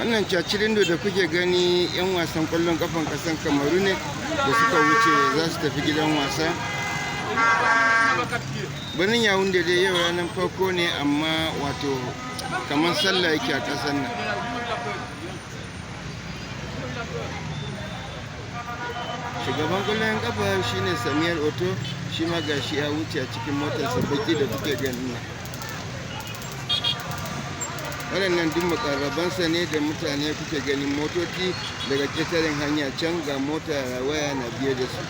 Wannan cacirindo da kuke gani 'yan wasan kwallon kafan kasan Kamaru ne da suka wuce za su tafi gidan wasa. Birnin Yaounde dai yau ranar farko ne, amma wato kamar sallah yake a ƙasar nan. Shugaban kwallon kafa shine Samuel Oto, shi ma gashi ya wuce a cikin motarsa baki da kuke gani. Waɗannan duk makarrabansa ne da mutane kuke ganin motoci daga ƙetaren hanya can, ga mota waya na biye da su.